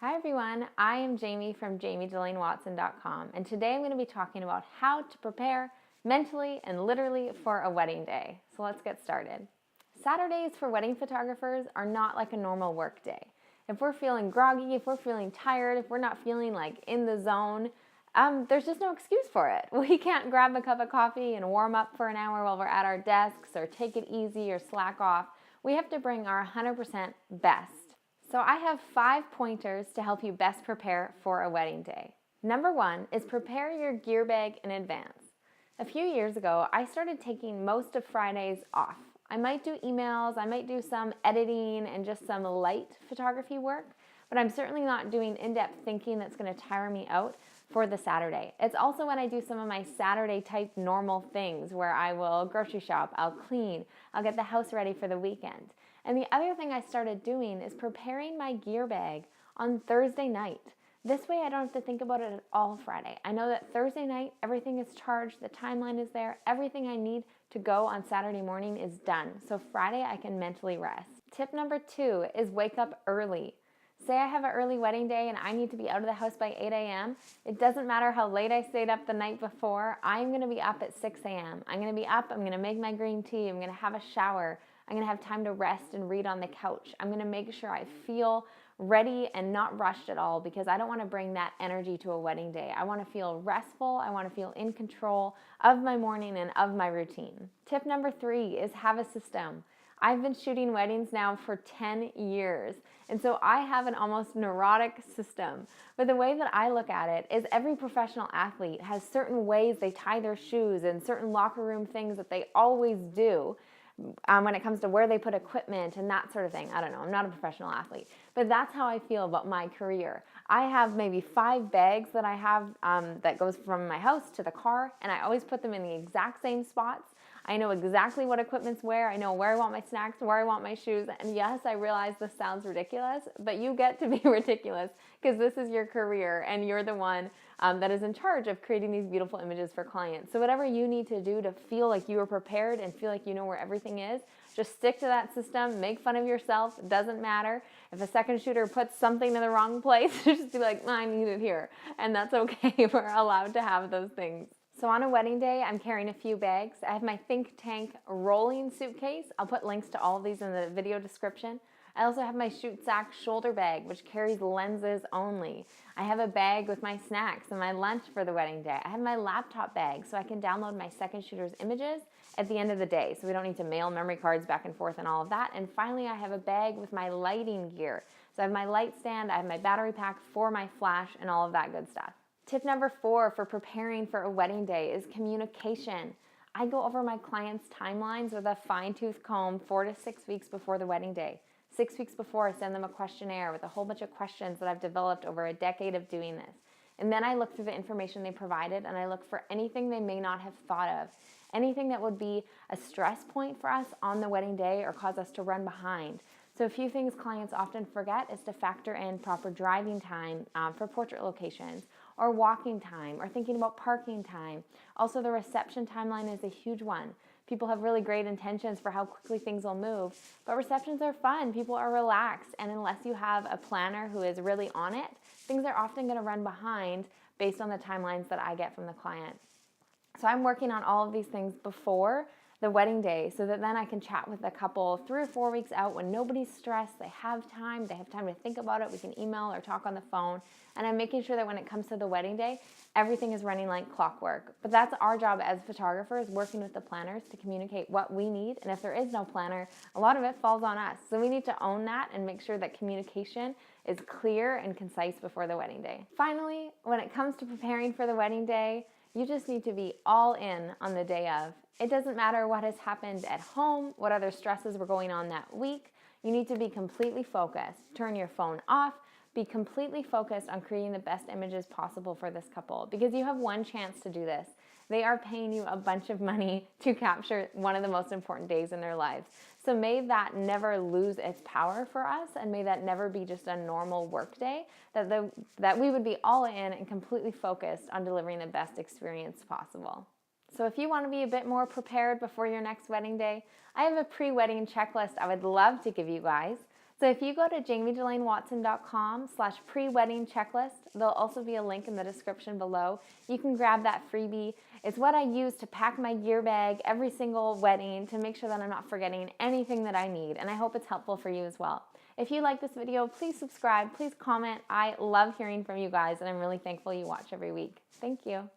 Hi everyone, I am Jamie from jamiedelanewatson.com, and today I'm going to be talking about how to prepare mentally and literally for a wedding day. So let's get started. Saturdays for wedding photographers are not like a normal work day. If we're feeling groggy, if we're feeling tired, if we're not feeling like in the zone, there's just no excuse for it. We can't grab a cup of coffee and warm up for an hour while we're at our desks or take it easy or slack off. We have to bring our 100% best. So I have 5 pointers to help you best prepare for a wedding day. Number 1 is prepare your gear bag in advance. A few years ago, I started taking most of Fridays off. I might do emails, I might do some editing and just some light photography work, but I'm certainly not doing in-depth thinking that's going to tire me out for the Saturday. It's also when I do some of my Saturday type normal things where I will grocery shop, I'll clean, I'll get the house ready for the weekend. And the other thing I started doing is preparing my gear bag on Thursday night. This way I don't have to think about it at all Friday. I know that Thursday night, everything is charged, the timeline is there, everything I need to go on Saturday morning is done. So Friday I can mentally rest. Tip number 2 is wake up early. Say I have an early wedding day and I need to be out of the house by 8 a.m. It doesn't matter how late I stayed up the night before, I'm going to be up at 6 a.m. I'm going to be up, I'm going to make my green tea, I'm going to have a shower, I'm going to have time to rest and read on the couch. I'm going to make sure I feel ready and not rushed at all because I don't want to bring that energy to a wedding day. I want to feel restful. I want to feel in control of my morning and of my routine. Tip number 3 is have a system. I've been shooting weddings now for 10 years, and so I have an almost neurotic system. But the way that I look at it is every professional athlete has certain ways they tie their shoes and certain locker room things that they always do. When it comes to where they put equipment and that sort of thing. I don't know, I'm not a professional athlete, but that's how I feel about my career. I have maybe 5 bags that I have that goes from my house to the car, and I always put them in the exact same spots. I know exactly what equipment's where. I know where I want my snacks, where I want my shoes. And yes, I realize this sounds ridiculous, but you get to be ridiculous because this is your career and you're the one that is in charge of creating these beautiful images for clients. So whatever you need to do to feel like you are prepared and feel like you know where everything is, just stick to that system, make fun of yourself, it doesn't matter. If a second shooter puts something in the wrong place, just be like, I need it here. And that's okay, we're allowed to have those things. So on a wedding day, I'm carrying a few bags. I have my Think Tank rolling suitcase. I'll put links to all of these in the video description. I also have my Shoot Sack shoulder bag, which carries lenses only. I have a bag with my snacks and my lunch for the wedding day. I have my laptop bag so I can download my second shooter's images at the end of the day, so we don't need to mail memory cards back and forth and all of that. And finally, I have a bag with my lighting gear. So I have my light stand, I have my battery pack for my flash and all of that good stuff. Tip number 4 for preparing for a wedding day is communication. I go over my clients' timelines with a fine-tooth comb 4 to 6 weeks before the wedding day. 6 weeks before, I send them a questionnaire with a whole bunch of questions that I've developed over a decade of doing this. And then I look through the information they provided and I look for anything they may not have thought of. Anything that would be a stress point for us on the wedding day or cause us to run behind. So a few things clients often forget is to factor in proper driving time for portrait locations, or walking time, or thinking about parking time. Also, the reception timeline is a huge one. People have really great intentions for how quickly things will move, but receptions are fun, people are relaxed, and unless you have a planner who is really on it, things are often going to run behind based on the timelines that I get from the client. So I'm working on all of these things before the wedding day so that then I can chat with the couple 3 or 4 weeks out when nobody's stressed, they have time to think about it, we can email or talk on the phone, and I'm making sure that when it comes to the wedding day, everything is running like clockwork. But that's our job as photographers, working with the planners to communicate what we need, and if there is no planner, a lot of it falls on us. So we need to own that and make sure that communication is clear and concise before the wedding day. Finally, when it comes to preparing for the wedding day, you just need to be all in on the day of. It doesn't matter what has happened at home, what other stresses were going on that week. You need to be completely focused. Turn your phone off. Be completely focused on creating the best images possible for this couple because you have one chance to do this. They are paying you a bunch of money to capture one of the most important days in their lives. So may that never lose its power for us, and may that never be just a normal work day, that we would be all in and completely focused on delivering the best experience possible. So if you want to be a bit more prepared before your next wedding day, I have a pre-wedding checklist I would love to give you guys. So if you go to jamiedelanewatson.com/prewedding checklist, there'll also be a link in the description below. You can grab that freebie. It's what I use to pack my gear bag every single wedding to make sure that I'm not forgetting anything that I need, and I hope it's helpful for you as well. If you like this video, please subscribe, please comment. I love hearing from you guys, and I'm really thankful you watch every week. Thank you.